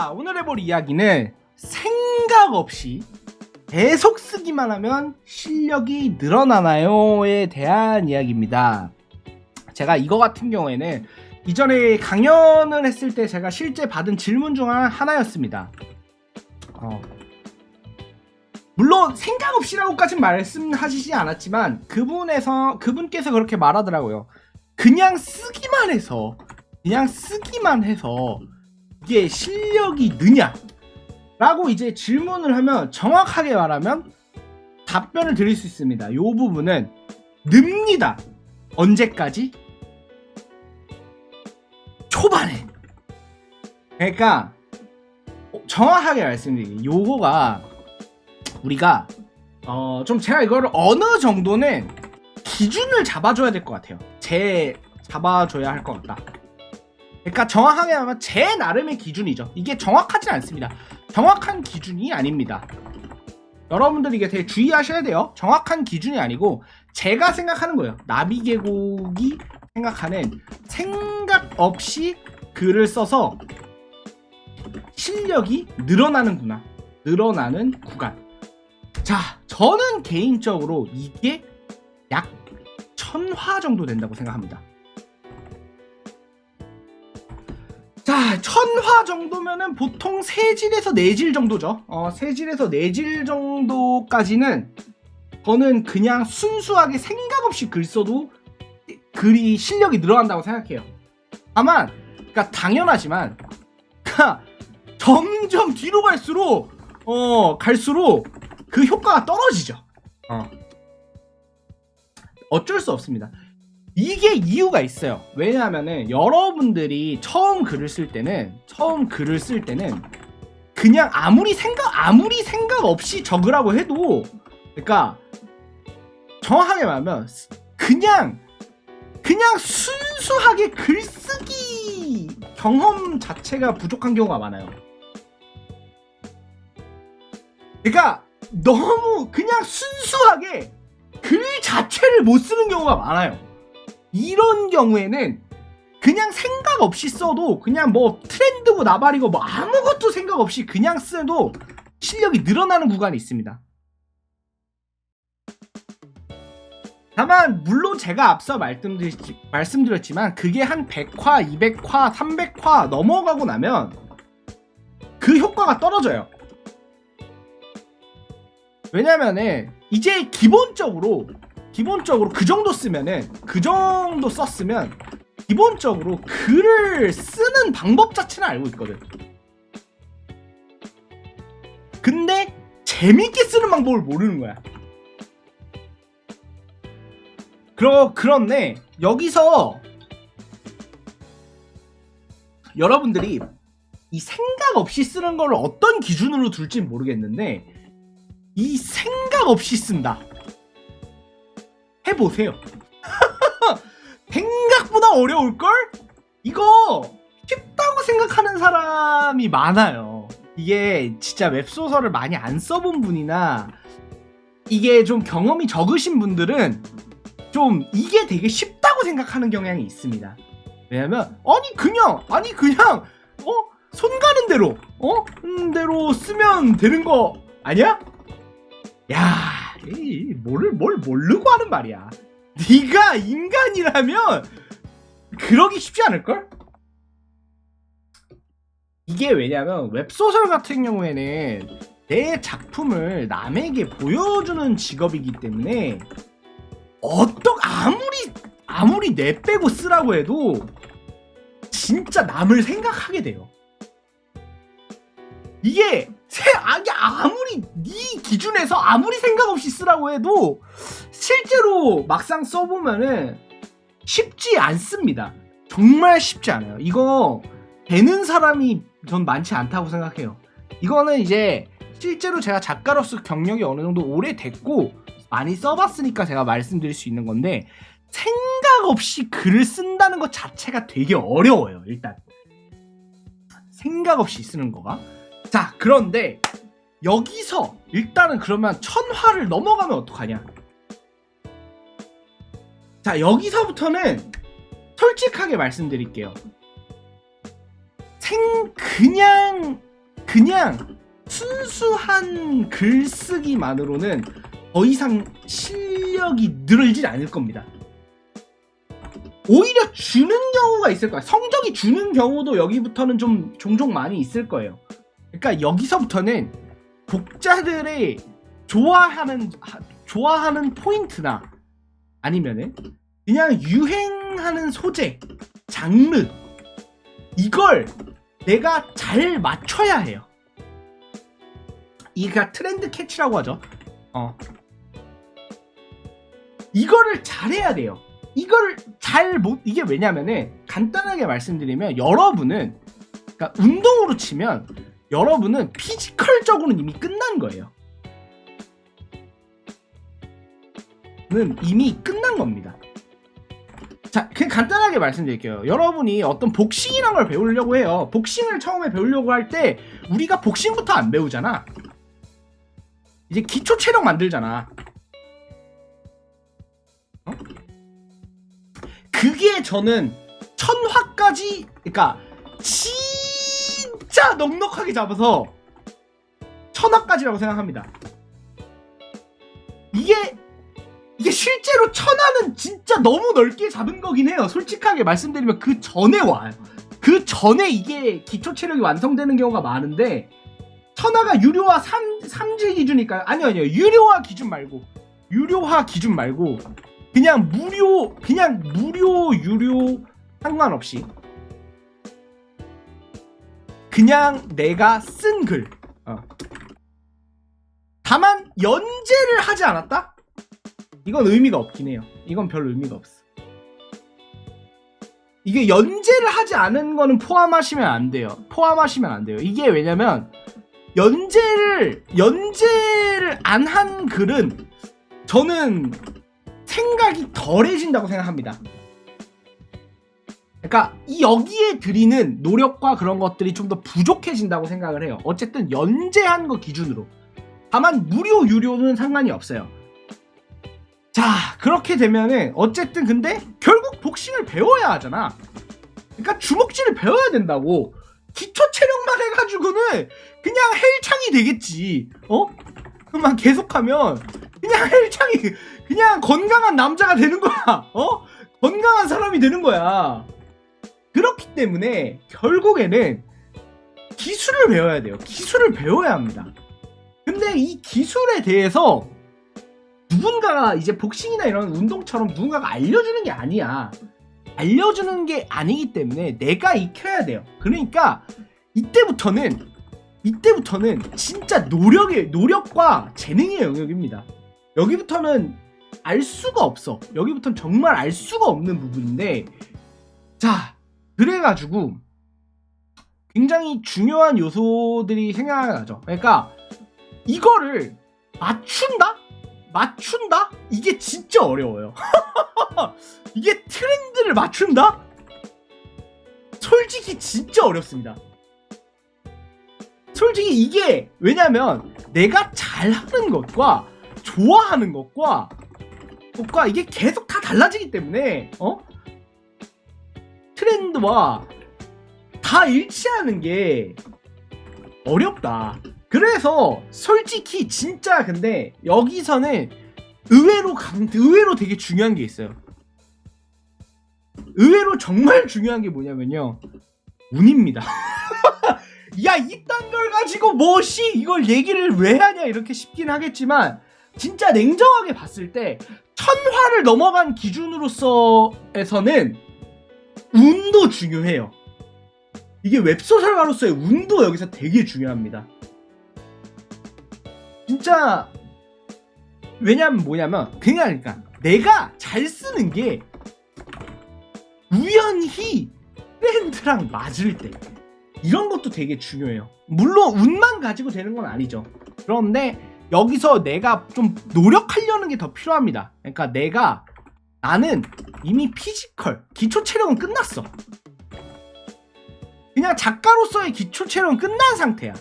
자, 오늘 해볼 이야기는 생각 없이 계속 쓰기만 하면 실력이 늘어나나요에 대한 이야기입니다. 제가 이거 같은 경우에는 이전에 강연을 했을 때 제가 실제 받은 질문 중 하나였습니다. 물론 생각 없이라고까지는 말씀하시지 않았지만 그분께서 그렇게 말하더라고요. 그냥 쓰기만 해서 이게 실력이 느냐? 라고 이제 질문을 하면 정확하게 말하면 답변을 드릴 수 있습니다. 이 부분은 늡니다. 언제까지? 초반에. 그러니까 정확하게 말씀드릴게요. 요거가 우리가 좀 제가 이거를 어느 정도는 기준을 잡아줘야 될 것 같아요. 잡아줘야 할 것 같다. 그러니까 정확하게 하면 제 나름의 기준이죠. 이게 정확하진 않습니다. 정확한 기준이 아닙니다. 여러분들 이게 되게 주의하셔야 돼요. 정확한 기준이 아니고 제가 생각하는 거예요. 나비계곡이 생각하는 생각 없이 글을 써서 실력이 늘어나는구나. 늘어나는 구간. 자, 저는 개인적으로 이게 약 1000화 정도 된다고 생각합니다. 자, 1000화 정도면은 보통 3질에서 4질 정도죠. 3질에서 4질 정도까지는 저는 그냥 순수하게 생각 없이 글 써도 글이 실력이 늘어난다고 생각해요. 다만, 그러니까 당연하지만 점점 뒤로 갈수록 그 효과가 떨어지죠. 어쩔 수 없습니다. 이게 이유가 있어요. 왜냐하면은 여러분들이 처음 글을 쓸 때는 그냥 아무리 생각 없이 적으라고 해도, 그러니까 정확하게 말하면 그냥 순수하게 글쓰기 경험 자체가 부족한 경우가 많아요. 그러니까 너무 그냥 순수하게 글 자체를 못 쓰는 경우가 많아요. 이런 경우에는 그냥 생각 없이 써도, 그냥 뭐 트렌드고 나발이고 뭐 아무것도 생각 없이 그냥 써도 실력이 늘어나는 구간이 있습니다. 다만 물론 제가 앞서 말씀드렸지만 그게 한 100화, 200화, 300화 넘어가고 나면 그 효과가 떨어져요. 왜냐면은 이제 기본적으로 그 정도 썼으면 기본적으로 글을 쓰는 방법 자체는 알고 있거든. 근데 재밌게 쓰는 방법을 모르는 거야. 그런데 여기서 여러분들이 이 생각 없이 쓰는 걸 어떤 기준으로 둘지는 모르겠는데, 이 생각 없이 쓴다 해보세요. 생각보다 어려울걸? 이거 쉽다고 생각하는 사람이 많아요. 이게 진짜 웹소설을 많이 안 써본 분이나 이게 좀 경험이 적으신 분들은 좀 이게 되게 쉽다고 생각하는 경향이 있습니다. 왜냐면 그냥 손 가는 대로 쓰면 되는 거 아니야? 야, 뭘 모르고 하는 말이야. 네가 인간이라면 그러기 쉽지 않을걸? 이게 왜냐면 웹소설 같은 경우에는 내 작품을 남에게 보여주는 직업이기 때문에 아무리 내 빼고 쓰라고 해도 진짜 남을 생각하게 돼요. 이게 아무리 네 기준에서 아무리 생각 없이 쓰라고 해도 실제로 막상 써보면은 쉽지 않습니다. 정말 쉽지 않아요. 이거 되는 사람이 전 많지 않다고 생각해요. 이거는 이제 실제로 제가 작가로서 경력이 어느 정도 오래됐고 많이 써봤으니까 제가 말씀드릴 수 있는 건데, 생각 없이 글을 쓴다는 것 자체가 되게 어려워요. 일단 생각 없이 쓰는 거가. 자, 그런데 여기서 일단은 그러면 1000화를 넘어가면 어떡하냐? 자, 여기서부터는 솔직하게 말씀드릴게요. 그냥 그냥 순수한 글쓰기만으로는 더 이상 실력이 늘어지지 않을 겁니다. 오히려 주는 경우가 있을 거야. 성적이 주는 경우도 여기부터는 좀 종종 많이 있을 거예요. 그러니까 여기서부터는 독자들의 좋아하는 포인트나 아니면은 그냥 유행하는 소재, 장르 이걸 내가 잘 맞춰야 해요. 이가 트렌드 캐치라고 하죠. 이거를 잘해야 돼요. 이거를 이게 왜냐면은 간단하게 말씀드리면 여러분은 그러니까 운동으로 치면 여러분은 피지컬적으로는 이미 끝난 거예요. 는 이미 끝난 겁니다. 자, 그냥 간단하게 말씀드릴게요. 여러분이 어떤 복싱이란 걸 배우려고 해요. 복싱을 처음에 배우려고 할 때 우리가 복싱부터 안 배우잖아. 이제 기초 체력 만들잖아. 그게 저는 1000화까지 그러니까 진짜 넉넉하게 잡아서 1000화까지라고 생각합니다. 이게 실제로 1000화는 진짜 너무 넓게 잡은 거긴 해요. 솔직하게 말씀드리면 그 전에 와요. 그 전에 이게 기초 체력이 완성되는 경우가 많은데 1000화가 유료화 3질 기준이니까요. 아니요. 유료화 기준 말고 그냥 무료 유료 상관없이 그냥 내가 쓴 글. 다만 연재를 하지 않았다? 이건 의미가 없긴 해요. 이건 별 의미가 없어. 이게 연재를 하지 않은 거는 포함하시면 안 돼요. 이게 왜냐면 연재를 안 한 글은 저는 생각이 덜해진다고 생각합니다. 그러니까 여기에 들이는 노력과 그런 것들이 좀 더 부족해진다고 생각을 해요. 어쨌든 연재한 거 기준으로. 다만 무료 유료는 상관이 없어요. 자, 그렇게 되면은 어쨌든 근데 결국 복싱을 배워야 하잖아. 그러니까 주먹질을 배워야 된다고. 기초 체력만 해가지고는 그냥 헬창이 되겠지. 그만 계속하면 그냥 헬창이 그냥 건강한 남자가 되는 거야. 건강한 사람이 되는 거야. 그렇기 때문에 결국에는 기술을 배워야 돼요. 기술을 배워야 합니다. 근데 이 기술에 대해서 누군가가 이제 복싱이나 이런 운동처럼 누군가가 알려주는 게 아니야. 알려주는 게 아니기 때문에 내가 익혀야 돼요. 그러니까 이때부터는 진짜 노력과 재능의 영역입니다. 여기부터는 알 수가 없어. 여기부터는 정말 알 수가 없는 부분인데, 자, 그래가지고 굉장히 중요한 요소들이 생각나죠. 그러니까 이거를 맞춘다? 이게 진짜 어려워요. 이게 트렌드를 맞춘다? 솔직히 진짜 어렵습니다. 솔직히 이게 왜냐면 내가 잘하는 것과 좋아하는 것과 이게 계속 다 달라지기 때문에 트렌드와 다 일치하는 게 어렵다. 그래서 솔직히 진짜 근데 여기서는 의외로 되게 중요한 게 있어요. 의외로 정말 중요한 게 뭐냐면요, 운입니다. 야, 이딴 걸 가지고 이걸 얘기를 왜 하냐 이렇게 싶긴 하겠지만 진짜 냉정하게 봤을 때 1000화를 넘어간 기준으로서에서는 운도 중요해요. 이게 웹소설가로서의 운도 여기서 되게 중요합니다. 진짜 왜냐면 뭐냐면 그러니까 내가 잘 쓰는 게 우연히 트렌드랑 맞을 때 이런 것도 되게 중요해요. 물론 운만 가지고 되는 건 아니죠. 그런데 여기서 내가 좀 노력하려는 게 더 필요합니다. 그러니까 나는 이미 피지컬, 기초 체력은 끝났어. 그냥 작가로서의 기초 체력은 끝난 상태야.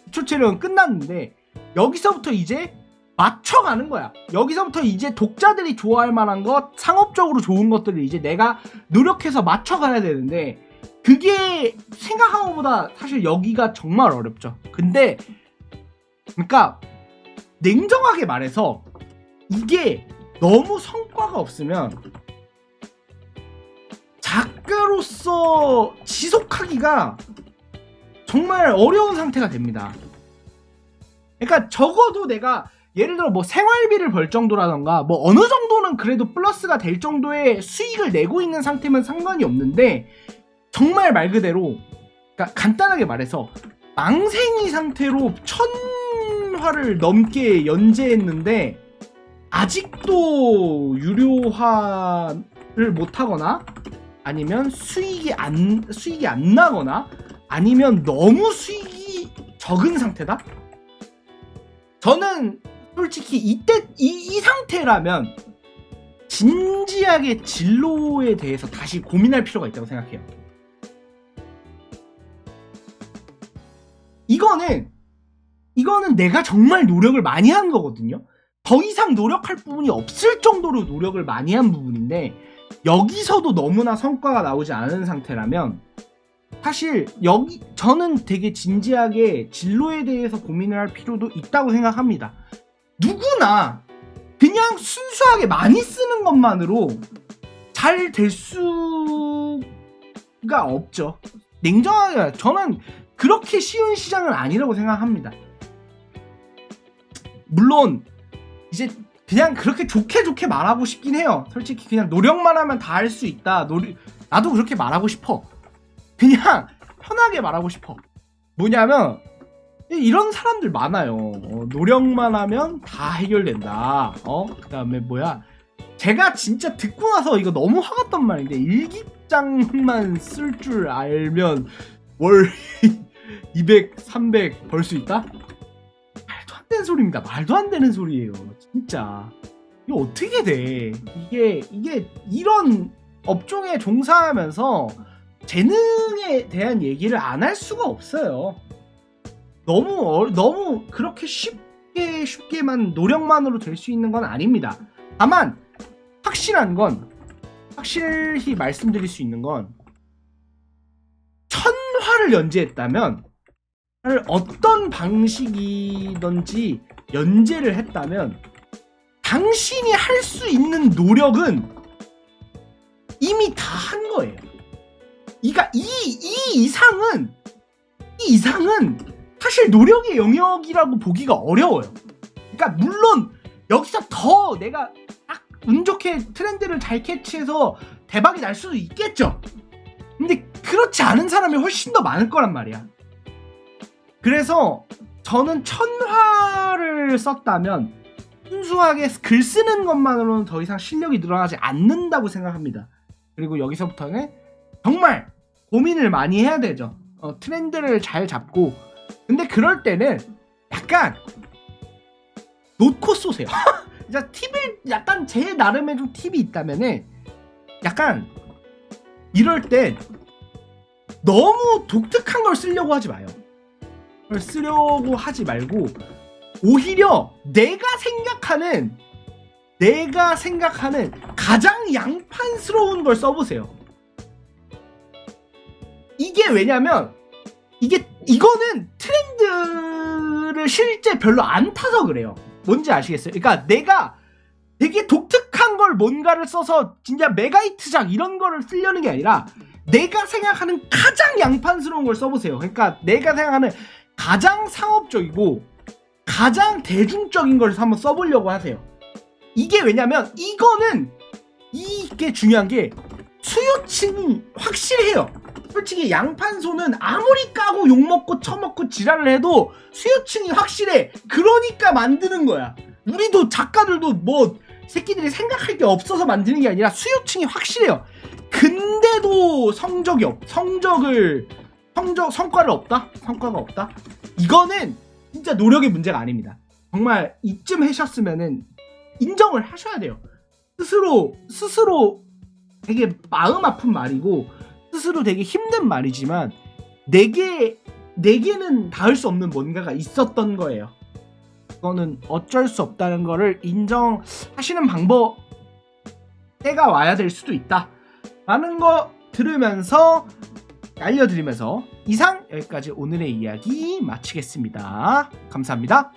기초 체력은 끝났는데 여기서부터 이제 맞춰가는 거야. 여기서부터 이제 독자들이 좋아할 만한 것, 상업적으로 좋은 것들을 이제 내가 노력해서 맞춰가야 되는데 그게 생각한 것보다 사실 여기가 정말 어렵죠. 근데 그러니까 냉정하게 말해서 이게 너무 성과가 없으면 작가로서 지속하기가 정말 어려운 상태가 됩니다. 그러니까 적어도 내가 예를 들어 뭐 생활비를 벌 정도라던가 뭐 어느 정도는 그래도 플러스가 될 정도의 수익을 내고 있는 상태면 상관이 없는데, 정말 말 그대로 그러니까 간단하게 말해서 망생이 상태로 1000화를 넘게 연재했는데 아직도 유료화를 못하거나 아니면 수익이 안 나거나 아니면 너무 수익이 적은 상태다? 저는 솔직히 이때 이 상태라면 진지하게 진로에 대해서 다시 고민할 필요가 있다고 생각해요. 이거는 내가 정말 노력을 많이 한 거거든요. 더 이상 노력할 부분이 없을 정도로 노력을 많이 한 부분인데 여기서도 너무나 성과가 나오지 않은 상태라면 사실 저는 되게 진지하게 진로에 대해서 고민을 할 필요도 있다고 생각합니다. 누구나 그냥 순수하게 많이 쓰는 것만으로 잘 될 수가 없죠. 냉정하게 저는 그렇게 쉬운 시장은 아니라고 생각합니다. 물론 이제 그냥 그렇게 좋게 말하고 싶긴 해요. 솔직히 그냥 노력만 하면 다 할 수 있다. 나도 그렇게 말하고 싶어. 그냥 편하게 말하고 싶어. 뭐냐면 이런 사람들 많아요. 노력만 하면 다 해결된다. 그 다음에 제가 진짜 듣고 나서 이거 너무 화났던 말인데, 일기장만 쓸 줄 알면 월 200, 300 벌 수 있다? 말도 안 되는 소리입니다. 말도 안 되는 소리예요. 진짜. 이거 어떻게 돼? 이게 이런 업종에 종사하면서 재능에 대한 얘기를 안 할 수가 없어요. 너무 그렇게 쉽게만 노력만으로 될 수 있는 건 아닙니다. 다만 확실히 말씀드릴 수 있는 건 1000화를 연재했다면 어떤 방식이든지 연재를 했다면 당신이 할 수 있는 노력은 이미 다 한 거예요. 그러니까 이 이상은 사실 노력의 영역이라고 보기가 어려워요. 그러니까 물론 여기서 더 내가 딱 운 좋게 트렌드를 잘 캐치해서 대박이 날 수도 있겠죠. 근데 그렇지 않은 사람이 훨씬 더 많을 거란 말이야. 그래서 저는 1000화를 썼다면 순수하게 글 쓰는 것만으로는 더 이상 실력이 늘어나지 않는다고 생각합니다. 그리고 여기서부터는 정말 고민을 많이 해야 되죠. 트렌드를 잘 잡고. 근데 그럴 때는 약간 놓고 쏘세요. 약간 제 나름의 좀 팁이 있다면은 약간 이럴 때 너무 독특한 걸 쓰려고 하지 마요. 그걸 쓰려고 하지 말고 오히려 내가 생각하는 가장 양판스러운 걸 써보세요. 이게 왜냐면 이거는 트렌드를 실제 별로 안 타서 그래요. 뭔지 아시겠어요? 그러니까 내가 되게 독특한 걸 뭔가를 써서 진짜 메가히트작 이런 거를 쓰려는 게 아니라 내가 생각하는 가장 양판스러운 걸 써보세요. 그러니까 내가 생각하는 가장 상업적이고 가장 대중적인 걸 한번 써보려고 하세요. 이게 왜냐면 이게 중요한 게 수요층이 확실해요. 솔직히 양판소는 아무리 까고 욕먹고 처먹고 지랄을 해도 수요층이 확실해. 그러니까 만드는 거야. 우리도 작가들도 뭐 새끼들이 생각할 게 없어서 만드는 게 아니라 수요층이 확실해요. 근데도 성과가 없다? 성과가 없다? 이거는 진짜 노력의 문제가 아닙니다. 정말 이쯤 하셨으면은 인정을 하셔야 돼요. 스스로 되게 마음 아픈 말이고 스스로 되게 힘든 말이지만 내게는 닿을 수 없는 뭔가가 있었던 거예요. 그거는 어쩔 수 없다는 거를 인정하시는 방법 때가 와야 될 수도 있다 라는 거 들으면서 알려드리면서 이상 여기까지 오늘의 이야기 마치겠습니다. 감사합니다.